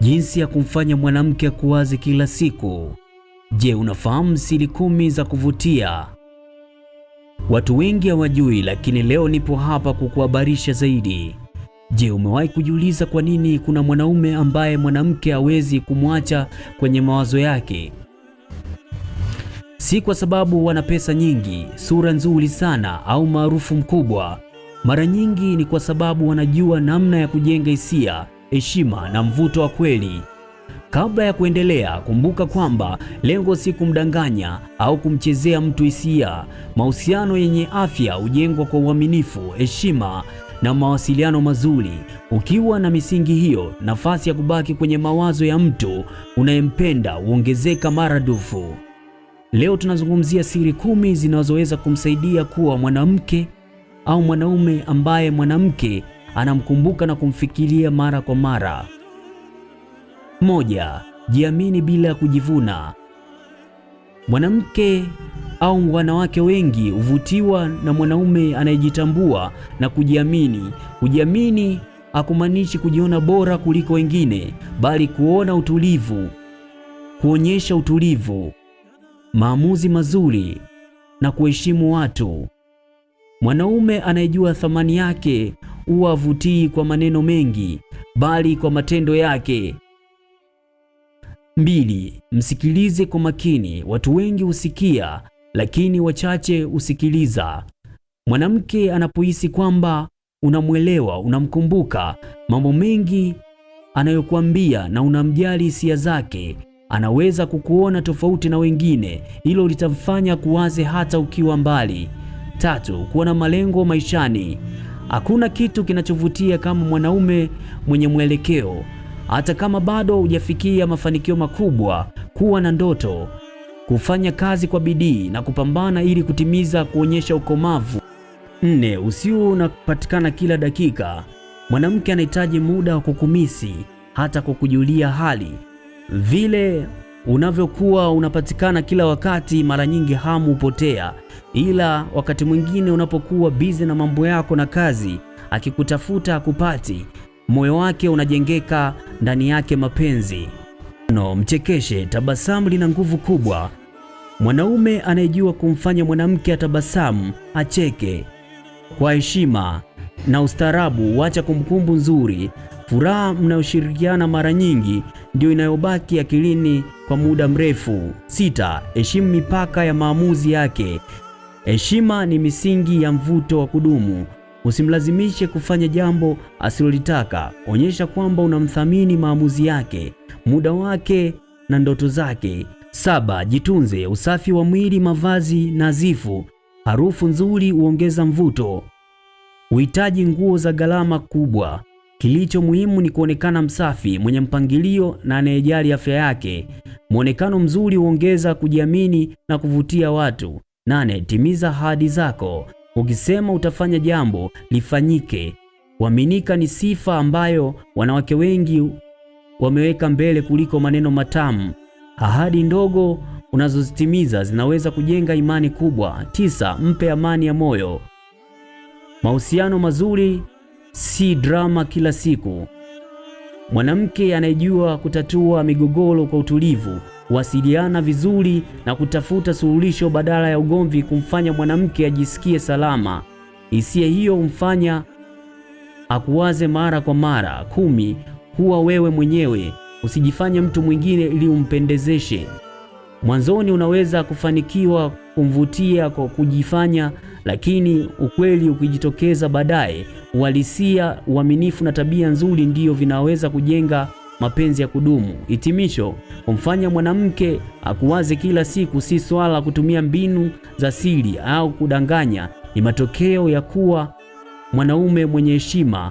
Jinsi ya kumfanya mwanamke akuwaze kila siku. Je, unafahamu siri 10 za kuvutia? Watu wengi hawajui, lakini leo nipo hapa kukuhabarisha zaidi. Je, umewahi kujiuliza kwa nini kuna mwanaume ambaye mwanamke hawezi kumwacha kwenye mawazo yake? Si kwa sababu wana pesa nyingi, sura nzuri sana au maarufu mkubwa. Mara nyingi ni kwa sababu wanajua namna ya kujenga hisia, heshima na mvuto wa kweli. Kabla ya kuendelea, kumbuka kwamba lengo si kumdanganya au kumchezea mtu hisia. Mahusiano yenye afya hujengwa kwa uaminifu, heshima na mawasiliano mazuri. Ukiwa na misingi hiyo, nafasi ya kubaki kwenye mawazo ya mtu unayempenda huongezeka maradufu. Leo tunazungumzia siri 10 zinazoweza kumsaidia kuwa mwanamke au mwanaume ambaye mwanamke anamkumbuka na kumfikiria mara kwa mara. 1. Jiamini bila kujivuna. Mwanamke au wanawake wengi huvutiwa na mwanaume anayejitambua na kujiamini. Kujiamini hakumaanishi kujiona bora kuliko wengine, bali kuona utulivu, kuonyesha utulivu, maamuzi mazuri na kuheshimu watu. Mwanaume anayejua thamani yake huwa havutii kwa maneno mengi, bali kwa matendo yake. 2. Msikilize kwa makini. Watu wengi husikia, lakini wachache husikiliza. Mwanamke anapohisi kwamba unamwelewa, unamkumbuka mambo mengi anayokuambia na unamjali hisia zake, anaweza kukuona tofauti na wengine. Hilo litamfanya kuwaze hata ukiwa mbali. 3. Kuwa na malengo maishani. Hakuna kitu kinachovutia kama mwanaume mwenye mwelekeo. Hata kama bado hujafikia mafanikio makubwa, kuwa na ndoto, kufanya kazi kwa bidii na kupambana ili kutimiza, kuonyesha ukomavu. 4. Usiwe unapatikana kila dakika. Mwanamke anahitaji muda wa kukumisi, hata kwa kujulia hali. Vile unavyokuwa unapatikana kila wakati, mara nyingi hamu hupotea. Ila wakati mwingine unapokuwa busy na mambo yako na kazi, akikutafuta hakupati, moyo wake unajengeka ndani yake mapenzi. Mchekeshe. Tabasamu lina nguvu kubwa. Mwanaume anayejua kumfanya mwanamke atabasamu, acheke kwa heshima na ustaarabu huacha kumbukumbu nzuri. Furaha mnayoshirikiana mara nyingi ndio inayobaki akilini kwa muda mrefu. 6. Heshimu mipaka ya maamuzi yake. Heshima ni misingi ya mvuto wa kudumu. Usimlazimishe kufanya jambo asilolitaka. Onyesha kwamba unamthamini maamuzi yake, muda wake na ndoto zake. 7. Jitunze. Usafi wa mwili, mavazi nadhifu, harufu nzuri huongeza mvuto. Uhitaji nguo za gharama kubwa. Kilicho muhimu ni kuonekana msafi, mwenye mpangilio na anayejali afya yake. Muonekano mzuri huongeza kujiamini na kuvutia watu. 8. Timiza ahadi zako. Ukisema utafanya jambo, lifanyike. Kuaminika ni sifa ambayo wanawake wengi wameweka mbele kuliko maneno matamu. Ahadi ndogo unazozitimiza zinaweza kujenga imani kubwa. 9. Mpe amani ya moyo. Mahusiano mazuri si drama kila siku. Mwanamke anayejua kutatua migogoro kwa utulivu, kuwasiliana vizuri na kutafuta suluhisho badala ya ugomvi kumfanya mwanamke ajisikie salama. Hisia hiyo humfanya akuwaze mara kwa mara. 10. Kuwa wewe mwenyewe. Usijifanye mtu mwingine ili umpendezeshe. Mwanzoni unaweza kufanikiwa kumvutia kwa kujifanya, lakini ukweli ukijitokeza baadaye, uhalisia, uaminifu na tabia nzuri ndiyo vinaweza kujenga mapenzi ya kudumu. Hitimisho. Kumfanya mwanamke akuwaze kila siku si swala la kutumia mbinu za siri au kudanganya. Ni matokeo ya kuwa mwanaume mwenye heshima,